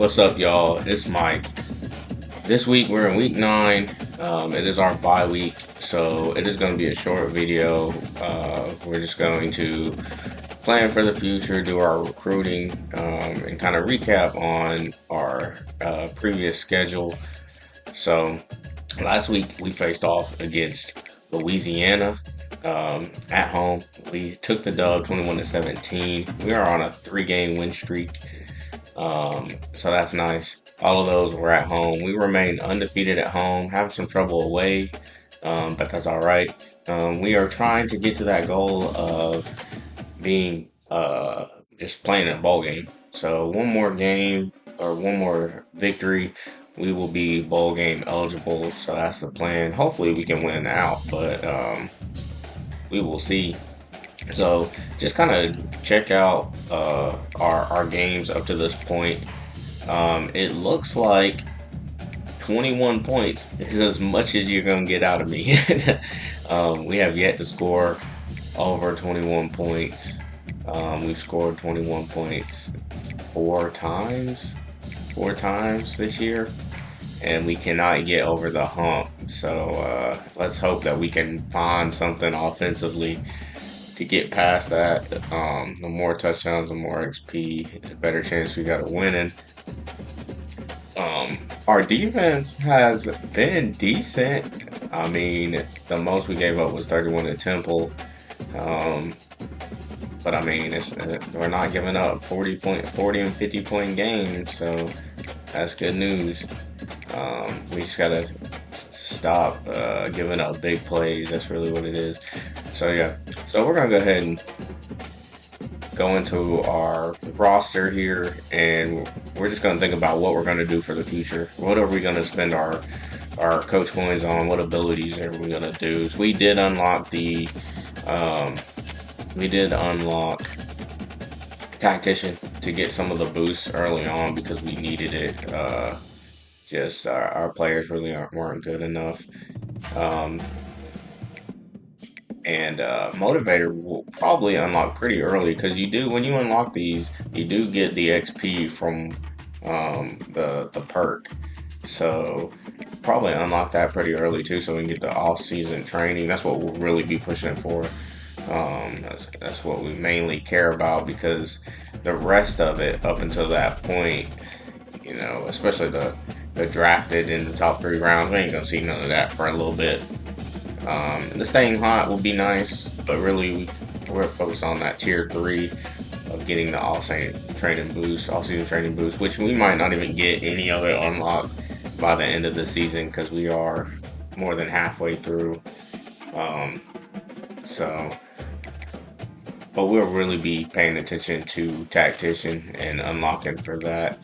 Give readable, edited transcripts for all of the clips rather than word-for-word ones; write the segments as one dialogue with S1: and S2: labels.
S1: What's up, y'all? It's Mike. This week we're in week 9. It is our bye week, so it is going to be a short video. We're just going to plan for the future, do our recruiting, and kind of recap on our previous schedule. So last week we faced off against Louisiana at home. We took the dub 21-17. We are on a 3-game win streak. So that's nice. All of those were at home. We remained undefeated at home, having some trouble away, but that's all right. We are trying to get to that goal of being just playing a bowl game. So one more game or one more victory, we will be bowl game eligible. So that's the plan. Hopefully we can win out, but we will see. So just kind of check out our games up to this point. It looks like 21 points is as much as you're going to get out of me. We have yet to score over 21 points. We've scored 21 points four times this year, and we cannot get over the hump. So let's hope that we can find something offensively to get past that. The more touchdowns, the more XP, the better chance we got of winning. Our defense has been decent. I mean, the most we gave up was 31 at Temple. But I mean, we're not giving up 40 and 50 point games, so that's good news. We just gotta stop giving up big plays. That's really what it is. So yeah, so we're gonna go ahead and go into our roster here, and we're just gonna think about what we're gonna do for the future. What are we gonna spend our coach coins on? What abilities are we gonna do? So we did unlock tactician to get some of the boosts early on because we needed it. Just our players really weren't good enough. And motivator will probably unlock pretty early because when you unlock these, you do get the XP from the perk. So probably unlock that pretty early too, so we can get the off-season training. That's what we'll really be pushing it for. That's what we mainly care about, because the rest of it up until that point, especially the drafted in the top 3 rounds, we ain't gonna see none of that for a little bit. The staying hot will be nice, but really we're focused on that tier 3 of getting the off-season training boost, which we might not even get any of it unlocked by the end of the season because we are more than halfway through. But we'll really be paying attention to tactician and unlocking for that.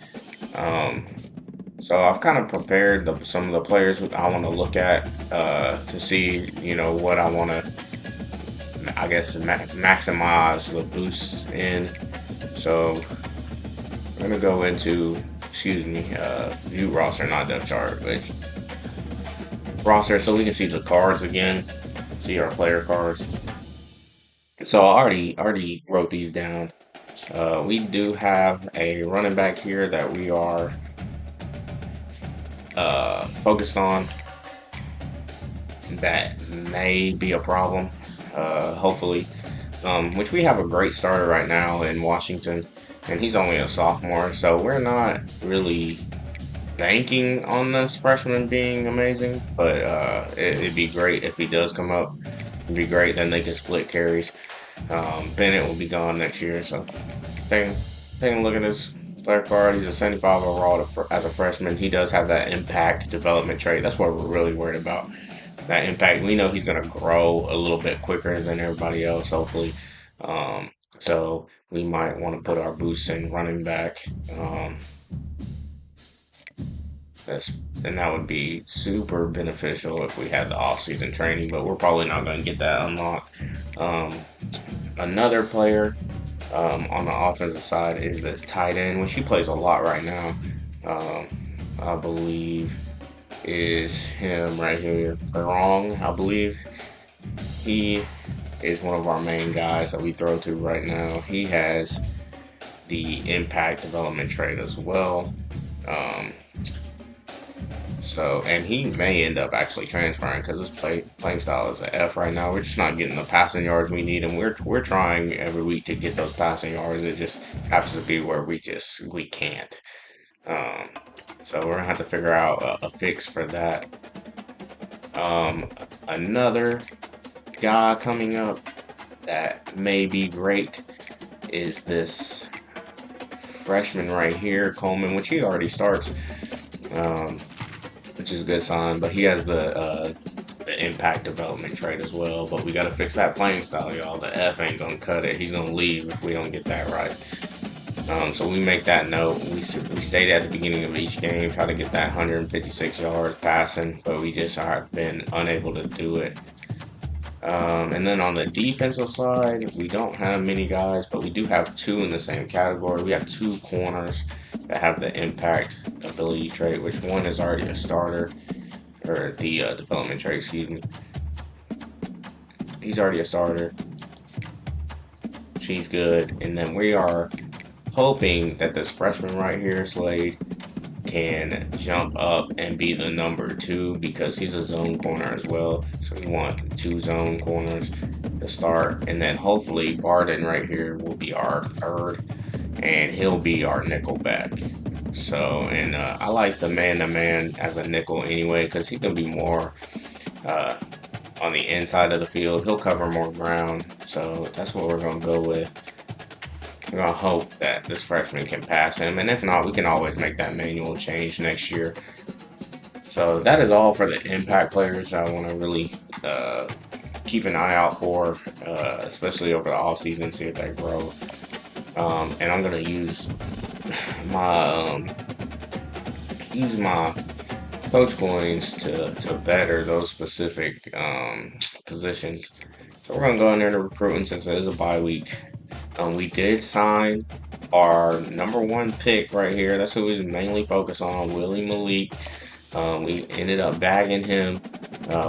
S1: So I've kind of prepared some of the players I want to look at to see, what I want to, I guess, maximize the boosts in. So I'm going to go into, view roster, not depth chart, but roster, so we can see the cards again, see our player cards. So I already wrote these down. We do have a running back here that we are focused on. That may be a problem, hopefully. Which we have a great starter right now in Washington, and he's only a sophomore, so we're not really banking on this freshman being amazing, but it'd be great if he does come up. It'd be great, then they can split carries. Bennett will be gone next year, so taking a look at his player card. He's a 75 overall as a freshman. He does have that impact development trait. That's what we're really worried about. That impact. We know he's going to grow a little bit quicker than everybody else, hopefully. So we might want to put our boosts in running back. And that would be super beneficial if we had the off-season training, but we're probably not going to get that unlocked. Another player on the offensive side is this tight end, which he plays a lot right now. I believe is him right here. Wrong, I believe. He is one of our main guys that we throw to right now. He has the impact development trait as well. Um, so, and he may end up actually transferring because his playing style is an F right now. We're just not getting the passing yards we need, and we're trying every week to get those passing yards. It just happens to be where we can't. Um, so we're gonna have to figure out a fix for that. Um, Another guy coming up that may be great is this freshman right here, Coleman, which he already starts, um, which is a good sign. But he has the impact development trait as well. But we got to fix that playing style, y'all. The F ain't gonna cut it. He's gonna leave if we don't get that right. So we make that note. We stayed at the beginning of each game, try to get that 156 yards passing, but we just have been unable to do it. And then on the defensive side, we don't have many guys, but we do have two in the same category. We have two corners that have the impact ability trait, which one is already a starter, or the development trait, excuse me. He's already a starter. She's good. And then we are hoping that this freshman right here, Slade, can jump up and be the number 2 because he's a zone corner as well. So we want 2 zone corners to start. And then hopefully Barden right here will be our third and he'll be our nickel back. So, and I like the man-to-man as a nickel anyway because he can be more on the inside of the field. He'll cover more ground. So that's what we're going to go with. We're going to hope that this freshman can pass him. And if not, we can always make that manual change next year. So that is all for the impact players I want to really keep an eye out for, especially over the offseason, see if they grow. And I'm going to use my coach coins to better those specific positions. So we're going to go in there to recruiting since it is a bye week. We did sign our number 1 pick right here. That's who we mainly focus on, Willie Malik. We ended up bagging him,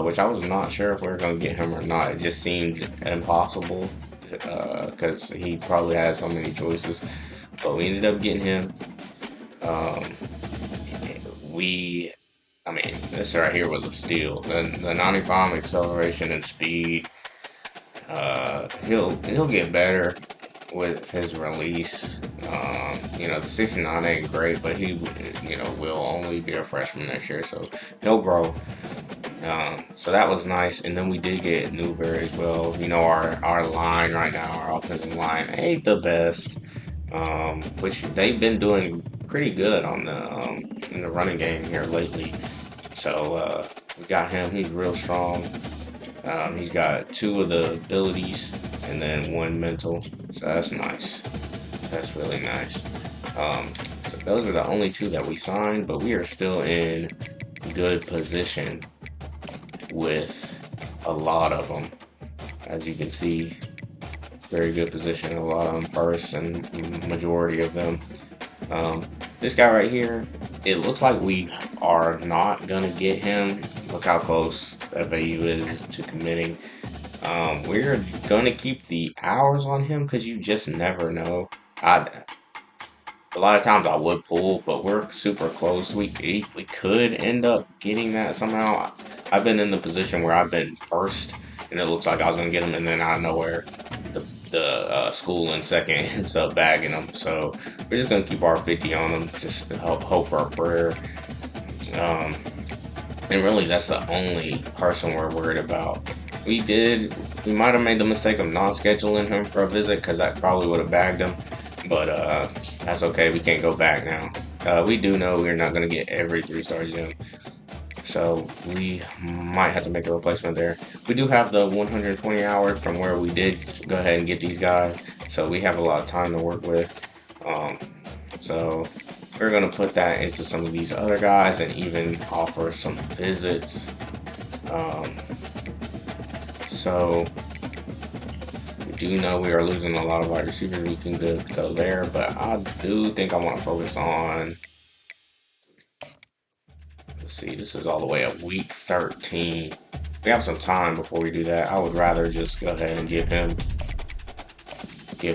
S1: which I was not sure if we were going to get him or not. It just seemed impossible because he probably had so many choices. But we ended up getting him. This right here was a steal. The 95 acceleration and speed. He'll get better with his release. The 69 ain't great, but he, will only be a freshman next year, so he'll grow. So that was nice. And then we did get Newberry as well. Our line right now, our offensive line ain't the best, which they've been doing pretty good on in the running game here lately. So we got him. He's real strong. He's got 2 of the abilities and then 1 mental. So that's nice. That's really nice. So those are the only 2 that we signed, but we are still in good position with a lot of them. As you can see, very good position. A lot of them first and majority of them. This guy right here, it looks like we are not going to get him. Look how close FAU is to committing. We're going to keep the hours on him because you just never know. A lot of times I would pull, but we're super close. We could end up getting that somehow. I've been in the position where I've been first, and it looks like I was going to get him, and then out of nowhere, the school in second ends up bagging them. So we're just going to keep our 50 on them, just to hope for a prayer. And really, that's the only person we're worried about. We might have made the mistake of not scheduling him for a visit because that probably would have bagged him. But that's okay. We can't go back now. We do know we're not going to get every 3-star gym. So we might have to make a replacement there. We do have the 120 hours from where we did go ahead and get these guys. So we have a lot of time to work with. So we're going to put that into some of these other guys and even offer some visits. So we do know we are losing a lot of wide receivers. We can go there, but I do think I want to focus on. Let's see, this is all the way at week 13. We have some time before we do that. I would rather just go ahead and give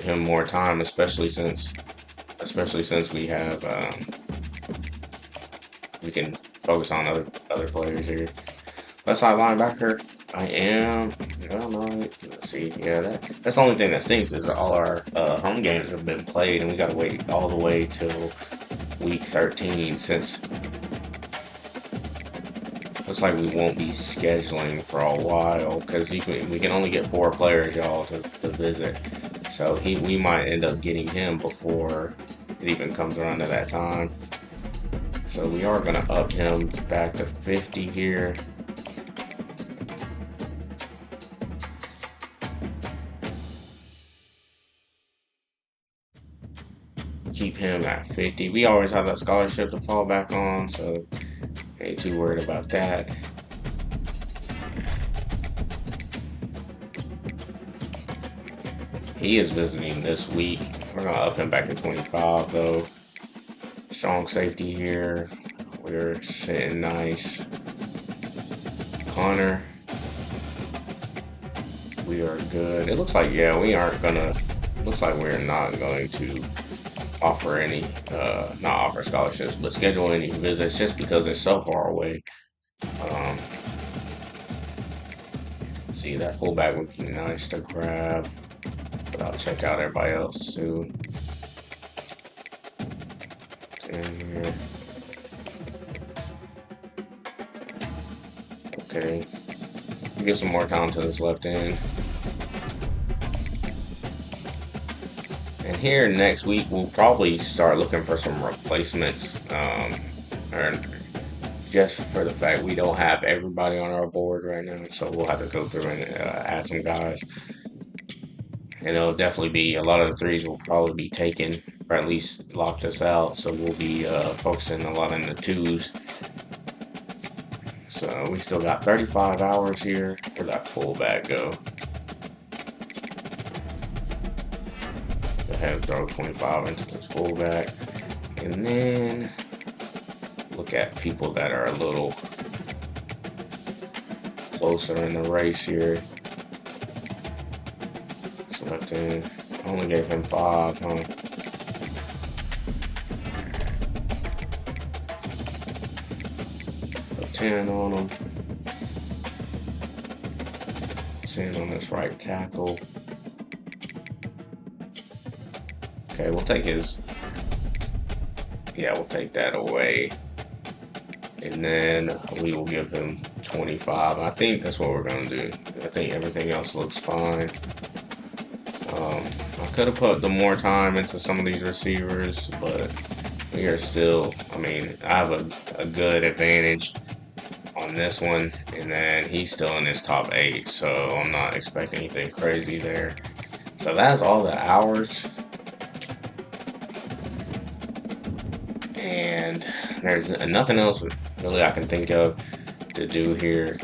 S1: him more time, especially since we have we can focus on other players here. Left side linebacker. I am. Well, no, let's see. Yeah, that's the only thing that stinks is all our home games have been played, and we got to wait all the way till week 13 since looks like we won't be scheduling for a while because we can only get 4 players, y'all, to visit. So we might end up getting him before it even comes around to that time. So we are going to up him back to 50 here. Keep him at 50. We always have that scholarship to fall back on, so ain't too worried about that. He is visiting this week. We're gonna up him back to 25 though. Strong safety here. We're sitting nice. Connor. We are good. It looks like, yeah, we aren't gonna, looks like we're not going to offer any, not offer scholarships, but schedule any visits just because it's so far away. See, that fullback would be nice to grab, but I'll check out everybody else too. In here. Okay. Give some more time to this left end. And here next week, we'll probably start looking for some replacements. Or just for the fact we don't have everybody on our board right now. So we'll have to go through and add some guys. And it'll definitely be, a lot of the threes will probably be taken, or at least locked us out. So we'll be focusing a lot on the twos. So we still got 35 hours here. Where'd that fullback go? Go ahead and throw 25 into this fullback. And then look at people that are a little closer in the race here. Select in. Only gave him 5, huh? Put 10 on him. 10 on this right tackle. Okay, we'll take his. Yeah, we'll take that away. And then we will give him 25. I think that's what we're going to do. I think everything else looks fine. I could have put the more time into some of these receivers, but we are still, I mean, I have a good advantage on this one. And then he's still in his top 8, so I'm not expecting anything crazy there. So that's all the hours. And there's nothing else really I can think of to do here.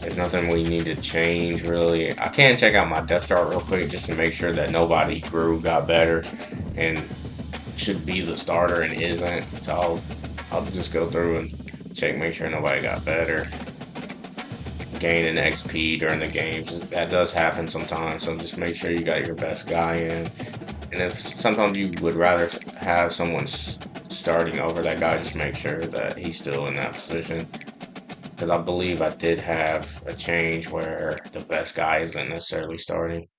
S1: There's nothing we need to change really. I can check out my depth chart real quick just to make sure that nobody grew, got better, and should be the starter and isn't. So I'll just go through and check, make sure nobody got better. Gain an XP during the games. That does happen sometimes, so just make sure you got your best guy in. And if sometimes you would rather have someone starting over that guy, just make sure that he's still in that position. Because I believe I did have a change where the best guy isn't necessarily starting.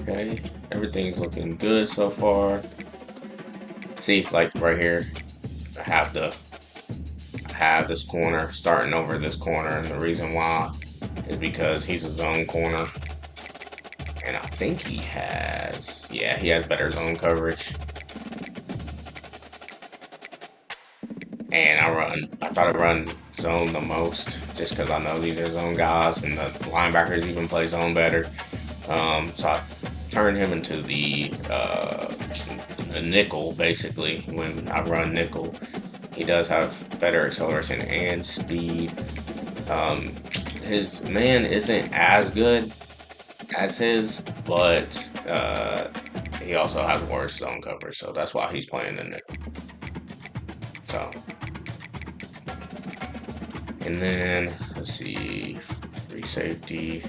S1: Okay, everything's looking good so far. See, like right here, I have this corner starting over this corner, and the reason why is because he's a zone corner, and I think he has better zone coverage. And I try to run zone the most, just because I know these are zone guys, and the linebackers even play zone better. So I turned him into the nickel, basically, when I run nickel. He does have better acceleration and speed. His man isn't as good as his, but he also has worse zone coverage, so that's why he's playing the nickel. So And then, let's see, free safety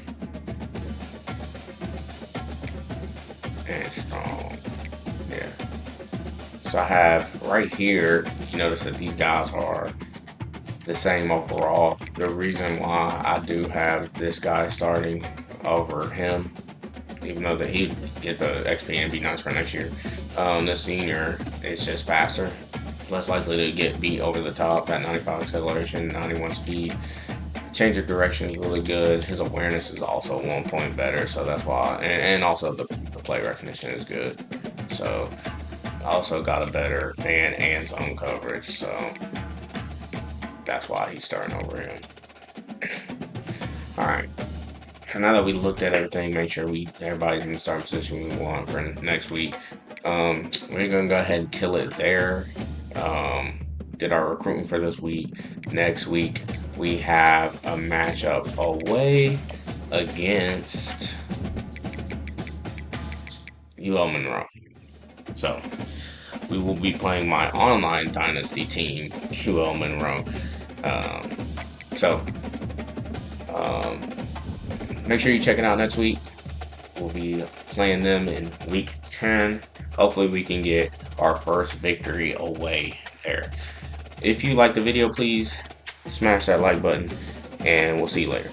S1: and strong. Yeah. So I have right here, you notice that these guys are the same overall. The reason why I do have this guy starting over him, even though that he'd get the XP and be nice for next year, the senior is just faster, less likely to get beat over the top at 95 acceleration, 91 speed. Change of direction is really good. His awareness is also 1 point better, so that's why. And also the play recognition is good. So I also got a better man and zone coverage, so that's why he's starting over him. All right. So now that we looked at everything, make sure everybody's in the starting position we want for next week. We're gonna go ahead and kill it there. Did our recruiting for this week. Next week we have a matchup away against UL Monroe. So we will be playing my online dynasty team, UL Monroe. So make sure you check it out next week. We'll be playing them in week 10. Hopefully we can get our first victory away there. If you like the video, please smash that like button, and we'll see you later.